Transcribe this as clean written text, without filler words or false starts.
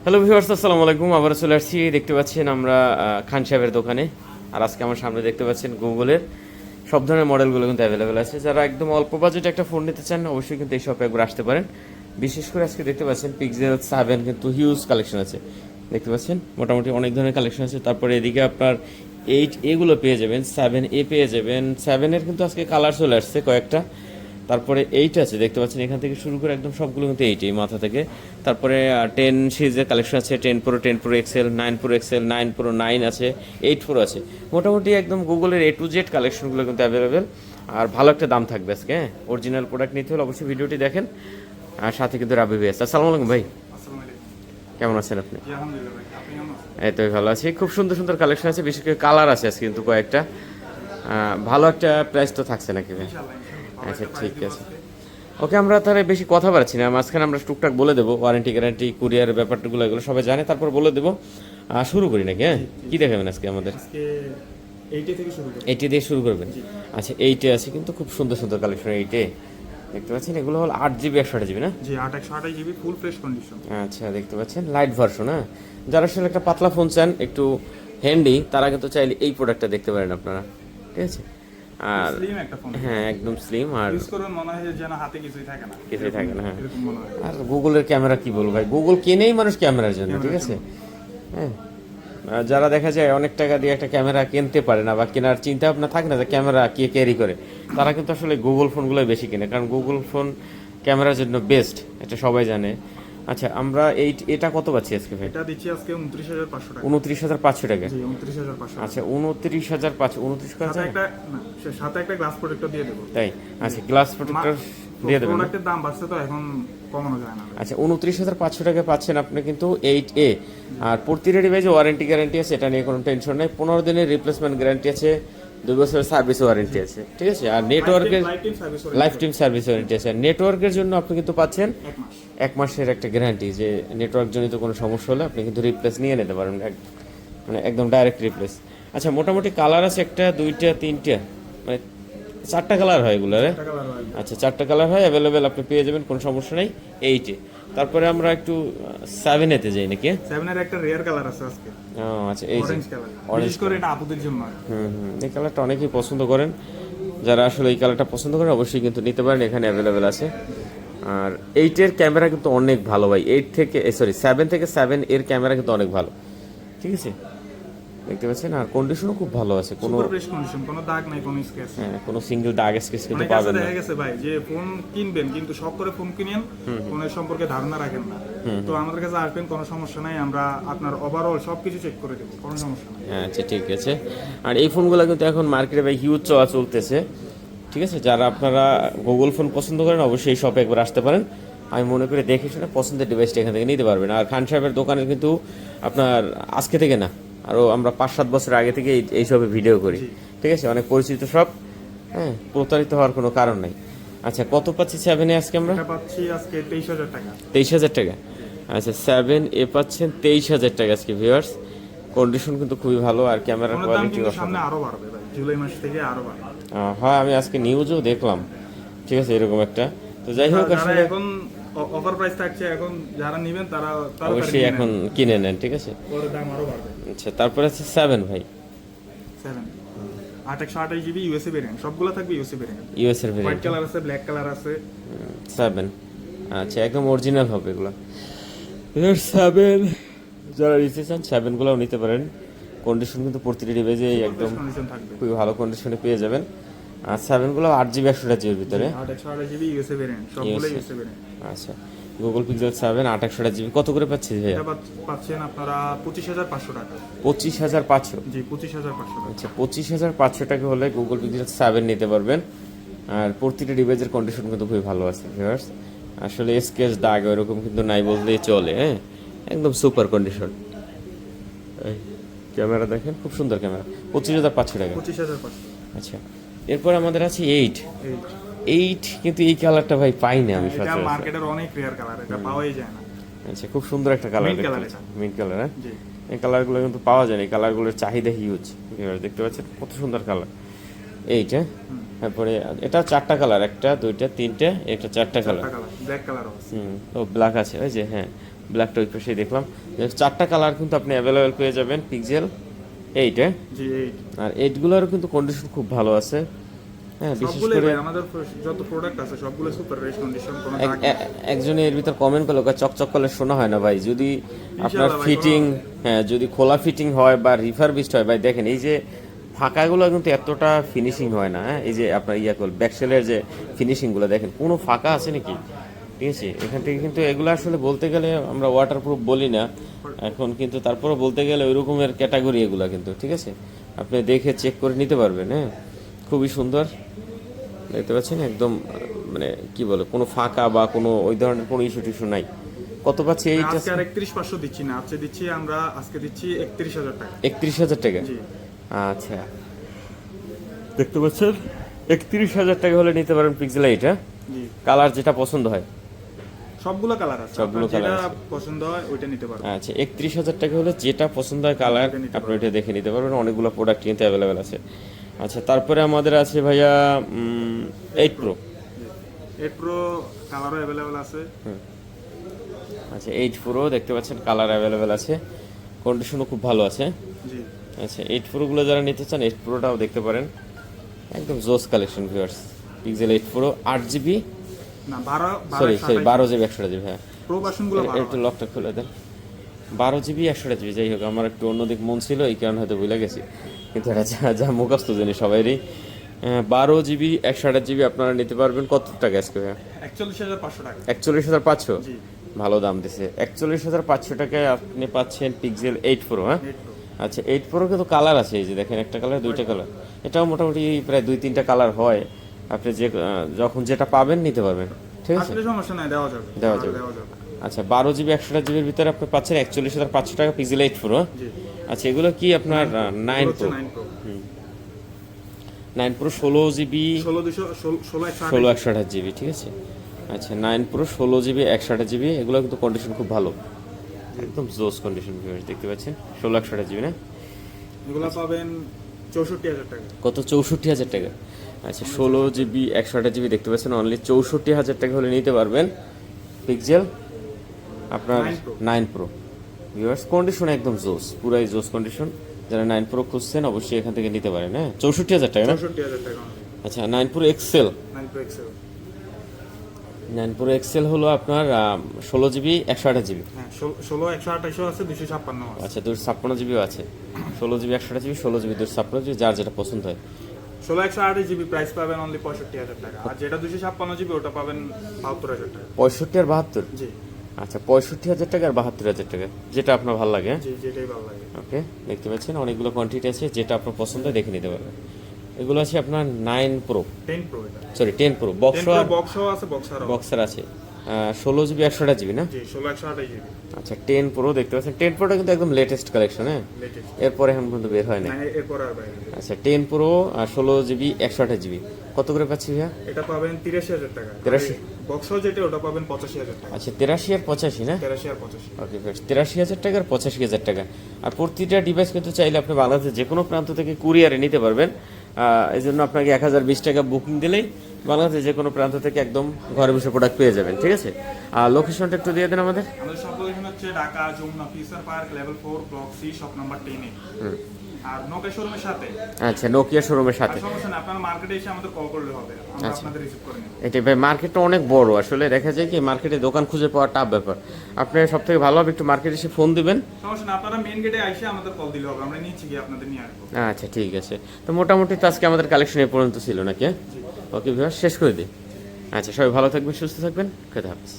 Hello viewers, আসসালামু আলাইকুম। আবার চলে আসছি, দেখতে পাচ্ছেন আমরা খান সাহেবের দোকানে। আর আজকে আমার সামনে দেখতে পাচ্ছেন গুগলের সব ধরনের মডেলগুলো কিন্তু অ্যাভেলেবেল আছে। যারা একদম অল্প বাজেটে একটা ফোন নিতে চান অবশ্যই কিন্তু এই শপে একবার আসতে পারেন। বিশেষ করে আজকে দেখতে পাচ্ছেন পিক্সেল 7 কিন্তু হিউজ কালেকশন আছে, দেখতে পাচ্ছেন মোটামুটি অনেক ধরনের কালেকশন আছে। তারপরে এদিকে আপনার 8 এগুলো পেয়ে যাবেন, 7A পেয়ে যাবেন। 7-এর কিন্তু আজকে কালার চলে আসছে কয়েকটা। তারপরে 8 আছে, দেখতে পাচ্ছেন এখান থেকে শুরু করে একদম সবগুলো কিন্তু 8 এই মাথা থেকে। তারপরে 10 সিরিজের কালেকশন আছে, 10 Pro XL, 9 Pro XL, 9 Pro 9 আছে, 8 Pro আছে। মোটামুটি একদম গুগলের A to Z কালেকশনগুলো কিন্তু অ্যাভেলেবেল। আর ভালো একটা দাম থাকবে আজকে। হ্যাঁ, অরিজিনাল প্রোডাক্ট নিতে হলে অবশ্যই ভিডিওটি দেখেন। আর সাথে কিন্তু রাবি ভাই আছে। আসসালামু আলাইকুম ভাই, কেমন আছেন আপনি? এই তো ভালো আছি। খুব সুন্দর সুন্দর কালেকশন আছে, বিশেষ করে কালার আছে আজকে কিন্তু কয়েকটা। ভালো একটা প্রাইস তো থাকছে নাকি ভাই? আচ্ছা, ঠিক আছে। ওকে, আমরা তাহলে বেশি কথা বাড়ছি না, মাঝখানে আমরা টুকটাক বলে দেবো ওয়ারেন্টি গ্যারান্টি কুরিয়ারের ব্যাপারগুলো, এগুলো সবাই জানে, তারপর বলে দেবো। শুরু করি নাকি? হ্যাঁ, কি দেখাবেন আজকে আমাদের? এইটে দিয়ে শুরু করবেন? আচ্ছা, এইটে আছে কিন্তু খুব সুন্দর সুন্দর কালেকশন। এইটে দেখতে পাচ্ছেন এগুলো হল 8GB 128GB না? জি, 8 128GB ফুল ফ্রেশ কন্ডিশন। আচ্ছা, দেখতে পাচ্ছেন লাইট ভার্সন। হ্যাঁ, যারা আসলে একটা পাতলা ফোন চান একটু হ্যান্ডি, তারা কিন্তু চাইলে এই প্রোডাক্টটা দেখতে পারেন আপনারা, ঠিক আছে? আর স্লিম একটা ফোন, হ্যাঁ একদম স্লিম, আর ইউজ করবেন মনে হয় যেন হাতে কিছুই থাকে না, কিছুই থাকে না। হ্যাঁ, এরকম মনে হয়। আর গুগলের ক্যামেরা কি বলবো ভাই, গুগল কেনেই মানুষ ক্যামেরার জন্য, ঠিক আছে? হ্যাঁ, যারা দেখা যায় অনেক টাকা দিয়ে একটা ক্যামেরা কিনতে পারে না বা কেনার চিন্তা ভাবনা থাকে না যে ক্যামেরা কে ক্যারি করে, তারা কিন্তু আসলে গুগল ফোনগুলোই বেশি কিনে, কারণ গুগল ফোন ক্যামেরার জন্য বেস্ট, এটা সবাই জানে। আচ্ছা, আমরা এটা কত পাচ্ছি আজকে ভাই? এটা দিচ্ছি আজকে 29,500 টাকা। 29,500 টাকা? জি, 29,500। আচ্ছা, 29,500, 29 কত? সাথে একটা না, সাথে একটা গ্লাস প্রোটেক্টর দিয়ে দেব। তাই? আচ্ছা, গ্লাস প্রোটেক্টর দিয়ে দেবেন। প্রোডাক্টের দাম বাড়ছে তো এখন কমানো যায় না। আচ্ছা, 29,500 টাকা পাচ্ছেন আপনি কিন্তু 8A। আর প্রতিটা ডিভাইসে ওয়ারেন্টি গ্যারান্টি আছে, এটা নিয়ে কোনো টেনশন নেই। 15 দিনের রিপ্লেসমেন্ট গ্যারান্টি আছে, 2 বছরের সার্ভিস ওয়ারেন্টি আছে, ঠিক আছে? আর নেটওয়ার্কের লাইফ টাইম সার্ভিস ওয়ারেন্টি আছে। আর নেটওয়ার্কের জন্য আপনি কিন্তু পাচ্ছেন 1 মাসের একটা গ্যারান্টি, যে নেটওয়ার্ক জনিত কোনো সমস্যা হলে আপনি কিন্তু রিপ্লেস নিয়ে নিতে পারেন, মানে একদম ডাইরেক্ট রিপ্লেস। আচ্ছা, মোটামুটি কালার আছে একটা, দুইটা, তিনটা, মানে 4টা কালার হয় এগুলো? আচ্ছা, 4টা কালার হয় অ্যাভেলেবেল, আপনি পেয়ে যাবেন, কোনো সমস্যা নেই। 8A। তারপরে আমরা একটু 7A-তে যাই নাকি? 7 এর একটা রেয়ার কালার আছে আজকে। ও আচ্ছা, এই যে অরেঞ্জ কালার, বিশেষ করে এটা আপুদের জন্য। এই কালারটা অনেকেই পছন্দ করেন। যারা আসলে এই কালারটা পছন্দ করেন অবশ্যই কিন্তু নিতে পারেন, এখানে অ্যাভেলেবেল আছে। আর 8-এর ক্যামেরা কিন্তু অনেক ভালো ভাই, 7 থেকে 7 এর ক্যামেরা কিন্তু অনেক ভালো, ঠিক আছে? দেখতে পাচ্ছেন, আর কন্ডিশনও খুব ভালো আছে, কোনো সুপার ফ্রেশ কন্ডিশন, কোনো দাগ নাই, কোনো স্ক্র্যাচ। হ্যাঁ, কোনো সিঙ্গেল দাগ স্কেচ কিন্তু অনেক পাবেন না। দেখা গেছে ভাই যে ফোন কিনবেন কিন্তু শখ করে ফোন কিনেন, ফোনের সম্পর্কে ধারণা রাখেন না। তো আমাদের কাছে আসবেন, কোনো সমস্যা নাই, আমরা আপনার ওভারঅল সবকিছু চেক করে দেবো, কোনো সমস্যা নাই। হ্যাঁ, আচ্ছা, ঠিক আছে। আর এই ফোনগুলো কিন্তু এখন মার্কেটে ভাই হিউজ চলা চলতেছে, ঠিক আছে? যারা আপনারা গুগল ফোন পছন্দ করেন অবশ্যই এই শপে একবার আসতে পারেন। আমি মনে করি দেখে শুনে পছন্দের ডিভাইসটা এখান থেকে নিতে পারবেন। আর খান সাহেবের দোকানে কিন্তু আপনার আজকে থেকে না, আরও আমরা 5-7 বছর আগে থেকে এই সবে ভিডিও করি, ঠিক আছে? অনেক পরিচিত সব। হ্যাঁ, প্রতারিত হওয়ার কোনো কারণ নাই। আচ্ছা, কত পাচ্ছি 7A আজকে আমরা? এটা পাচ্ছি আজকে 23,000 টাকা। 23,000 টাকা? আচ্ছা, 7A পাচ্ছেন 23,000 টাকা আজকে ভিউয়ার্স। কন্ডিশন কিন্তু খুবই ভালো, আর ক্যামেরার ফোনের দাম কোয়ালিটি কিন্তু সামনে আরো বাড়বে ভাই, জুলাই মাস থেকে আরো বাড়বে। হ্যাঁ, আমি আজকে নিউজও দেখলাম, ঠিক আছে, এরকম একটা। তো যাই হোক, যারা আসলে এখন অফার প্রাইস থাকছে, এখন যারা নেবেন তারা অবশ্যই এখন কিনে নেন, ঠিক আছে? পরে দাম আরো বাড়বে। আচ্ছা, তারপর আছে 7 ভাই। 7 8 128GB ইউএসএ ভেরিয়েন্ট, সবগুলো থাকবে ইউএসএ ভেরিয়েন্ট। ইউএস এর হোয়াইট ভেরিয়েন্ট কালার আছে, ব্ল্যাক কালার আছে। 7। আচ্ছা, একদম অরিজিনাল হবে এগুলো। 7 যারা নিতে চান 7 গুলোও নিতে পারেন। কন্ডিশন কিন্তু প্রতিটি ডিভাইসে একদম কন্ডিশন থাকবে। খুবই ভালো কন্ডিশনে পেয়ে যাবেন। আর 7 গুলো 8GB 128GB এর ভিতরে। 8 128GB ইউএসএ ভেরিয়েন্ট, সবগুলো ইউএসএ ভেরিয়েন্ট। আচ্ছা, গুগল পিক্সেল 7 8 128GB কত করে পাচ্ছি ভাই? এটা পাচ্ছেন আপনারা 25,500 টাকা। 25,500? জি, 25,500 টাকা। আচ্ছা, 25,500 টাকা হলে গুগল পিক্সেল 7 নিতে পারবেন। আর প্রতিটা ডিভাইসের কন্ডিশন কিন্তু খুবই ভালো আছে ভিউয়ার্স। আসলে স্কেচ দাগ ওইরকম কিন্তু নাই বললেই চলে। হ্যাঁ, একদম সুপার কন্ডিশন। ক্যামেরা দেখেন, খুব সুন্দর ক্যামেরা। 25,500 টাকা? 25,500। আচ্ছা, এরপর আমাদের আছে 8 কিন্তু এই কালারটা ভাই পাই না আমি এটা সচরাচর। মার্কেটের অনেক রেয়ার কালার, এটা পাওয়াই যায় না। আচ্ছা, খুব সুন্দর একটা কালার, Mint color এটা। Mint colour. হ্যাঁ, জি, এই কালারগুলো কিন্তু পাওয়া যায় না, এই কালারগুলোর চাহিদা হিউজ। দেখতে পাচ্ছেন কত সুন্দর কালার। এইটা তারপরে এটা 4টা কালার, একটা, দুইটা, তিনটা, একটা 4টা কালার। ব্ল্যাক কালার আছে। ও ব্ল্যাক আছে, ওই যে, হ্যাঁ, ব্ল্যাকটা ওই পাশেই দেখলাম। চারটা কালার কিন্তু আপনি অ্যাভেলেবেল পেয়ে যাবেন পিক্সেল 8 জি 8 আর 8গুলোর কিন্তু কন্ডিশন খুব ভালো আছে। হ্যাঁ, বিশেষ সবগুলোই করে ভাই আমাদের যত প্রোডাক্ট আছে সবগুলো সুপার রেস কন্ডিশন, কোনো দাগ নেই। একজনের এর ভিতর কমেন্ট করলো চকচক করলে শোনা হয় না ভাই, যদি আপনার ভাই, ফিটিং, হ্যাঁ যদি খোলা ফিটিং হয় বা রিফারবিশড হয় ভাই, দেখেন এই যে ফাঁকাগুলো কিন্তু এতটা ফিনিশিং হয় না। হ্যাঁ, এই যে আপনার ব্যাকসেলের যে ফিনিশিংগুলো দেখেন, কোনো ফাঁকা আছে নাকি? ঠিক আছে, এখান থেকে কিন্তু এগুলো আসলে বলতে গেলে আমরা ওয়াটারপ্রুফ বলি না এখন, কিন্তু তারপরে বলতে গেলে ওই রকমের ক্যাটাগরি এগুলো কিন্তু। ঠিক আছে, আপনি দেখে চেক করে নিতে পারবেন। হ্যাঁ, খুবই সুন্দর দেখতে পাচ্ছেন, একদম মানে কি বলে, কোনো ফাঁকা বা কোনো ওই ধরনের কোনো ইস্যু টিস্যু নাই। কত পাচ্ছি এইটা? আজকে আর 31,500 দিচ্ছি না, আজকে দিচ্ছি আমরা, আজকে দিচ্ছি 31,000 টাকা। 31,000 টাকা? জি আচ্ছা, দেখতে পাচ্ছেন 31,000 টাকা হলে নিতে পারেন পিক্সেল 8। জি কালার যেটা পছন্দ হয়, সবগুলো কালার আছে, সবগুলো আপনার যেটা colour পছন্দ হয় ওইটা নিতে পারবেন। আচ্ছা 31,000 টাকা হলে যেটা পছন্দ হয় কালার ওইটা নিতে আপনি ওইটা দেখে নিতে পারবেন। অনেকগুলো প্রোডাক্ট কিন্তু অ্যাভেলেবেল আছে। আচ্ছা, তারপরে আমাদের আছে ভাইয়া 8 প্রো। 8 প্রো কালারও অ্যাভেলেবেল আছে। আচ্ছা 8 প্রো দেখতে পাচ্ছেন, কালার অ্যাভেলেবেল আছে, কন্ডিশনও খুব ভালো আছে। জি আচ্ছা 8 প্রোগুলো যারা নিতে চান 8 প্রোটাও দেখতে পারেন, একদম জোস collection viewers. Pixel 8 pro 8GB, না 12 সরি 12 12GB 128GB। হ্যাঁ, প্রো ভার্সনগুলো একটু লকটা খুলে দেন। 12GB 128GB, যাই হোক আমার একটু অন্যদিক মন ছিল, এই কারণে হয়তো ভুলে গেছি, কিন্তু এটা যা মুখস্থ জানি সবাইরই। 12GB 128GB আপনারা নিতে পারবেন কত টাকা আজকে ভাইয়া? 41,500 টাকা। 41,500? জি ভালো দাম দিছে, 41,500 টাকায় আপনি পাচ্ছেন পিক্সেল 8 প্রো। হ্যাঁ, 8 প্রো আচ্ছা 8 প্রো কিন্তু কালার আছে, এই যে দেখেন একটা কালার, দুইটা কালার, এটাও মোটামুটি প্রায় 2-3টা কালার হয়। আপনি যে যখন যেটা পাবেন নিতে পারবেন। ঠিক আছে, আসলে সমস্যা নাই, দেওয়া যাবে দেওয়া যাবে। দেওয়া যাবে। আচ্ছা 12GB 128GBর ভিতরে আপনি পাচ্ছেন 41,500 টাকা পিক্সেল 8 প্রো। জি আচ্ছা, এগুলো কি আপনার 9 হচ্ছে pro? 9 pro 9 pro 16GB 16,128 128GB। ঠিক আছে, আচ্ছা 9 প্রো 16GB 128GB, এগুলো কিন্তু কন্ডিশন খুব ভালো, একদম জোস কন্ডিশন দেখতে পাচ্ছেন। 16,128GB না? এগুলো পাবেন 64,000 টাকা। কত? 64,000 টাকা। আচ্ছা 16GB 128GB দেখতে পাচ্ছেন, অনলি 64,000 টাকা হলে নিতে পারবেন পিক্সেল আপনার 9 প্রো। ভিউয়ার্স, কন্ডিশন একদম জোস, পুরাই জোস কন্ডিশন। যারা 9 প্রো খুঁজছেন অবশ্যই এখান থেকে নিতে পারেন। হ্যাঁ, 64,000 টাকা না? 64,000 টাকা। আচ্ছা 9 Pro XL, 9 Pro XL 9 Pro XL হলো আপনার 16GB 128GB। হ্যাঁ 16,128 আছে, 256 আছে। আচ্ছা 256GBও আছে, 16GB 128GB 16GB 256GB, যার যেটা পছন্দ হয়। 16,128 জিবি প্রাইস পাবেন অনলি 65,000 টাকা, আর যেটা 256 জিবি ওটা পাবেন 72,000 টাকা। 65 আর 72? জি আচ্ছা 65,000 টাকা আর 72,000 টাকা, যেটা আপনার ভালো লাগে। জি যেটাই ভালো লাগে। ওকে, দেখতে পাচ্ছেন অনেকগুলো কোয়ান্টিটি আছে, যেটা আপনার পছন্দ হয় দেখে নিতে পারবেন। এগুলো আছে আপনার 9 প্রো, 10 প্রো এটা, সরি 10 প্রো, 10 বক্স প্রো আর বক্সও আছে, বক্সারও বক্সার আছে। 16GB 128GB না? জি 16,128 জিবি আচ্ছা 10 প্রো দেখতে পাচ্ছেন, 10 প্রোটা কিন্তু একদম লেটেস্ট কালেকশন। হ্যাঁ, লেটেস্ট। এরপরে এখন পর্যন্ত বের হয় না। না এরপর আর বাইরে। আচ্ছা 10 প্রো আর 16GB 128GB কত করে পাচ্ছি ভাইয়া? এটা পাবেন 83,000 টাকা। 83? বক্সও যেটা ওটা পাবেন 85,000 টাকা। আচ্ছা 83 আর 85 না? 83 আর 85। ওকে, 83,000 টাকা আর 85,000 টাকা। আর প্রতিটা ডিভাইস কিন্তু চাইলে আপনি বাংলাদেশের যে কোনো প্রান্ত থেকে কুরিয়ারে নিতে পারবেন। এই জন্য আপনাকে 1,020 টাকা বুকিং দিলেই বাংলাদেশের যে কোনো প্রান্ত থেকে একদম ঘরে বসে প্রোডাক্ট পেয়ে যাবেন। ঠিক আছে, আর লোকেশনটা একটু দিয়ে দেন আমাদের। আমাদের সব লোকেশন হচ্ছে Dhaka Jamuna Future Park level 4 block C shop number 10 এ। আর নোকিয়া শোরুমের সাথে। আচ্ছা, নোকিয়া শোরুমের আর সাথে। সমস্যা না, আপনারা মার্কেটে এসে আমাদের কল করলে হবে, আমরা আপনাদের রিসিভ করে নেব। এটা ভাই মার্কেটটা অনেক বড়, আসলে দেখা যায় কি মার্কেটে দোকান খুঁজে পাওয়া টাফ ব্যাপার। আপনি সব থেকে ভালো হবে একটু মার্কেটে এসে ফোন দিবেন। সমস্যা না, আপনারা মেইন গেটে এসে আমাদের কল দিলে হবে, আমরা নিচে গিয়ে আপনাদের নিয়ে আসবো। আচ্ছা ঠিক আছে, তো মোটামুটি তো আজকে আমাদের কালেকশন এই পর্যন্ত ছিল নাকি? ওকে ভিউয়ার, শেষ করে দিই। আচ্ছা সবাই ভালো থাকবেন, সুস্থ থাকবেন, খুদা হাফেজ।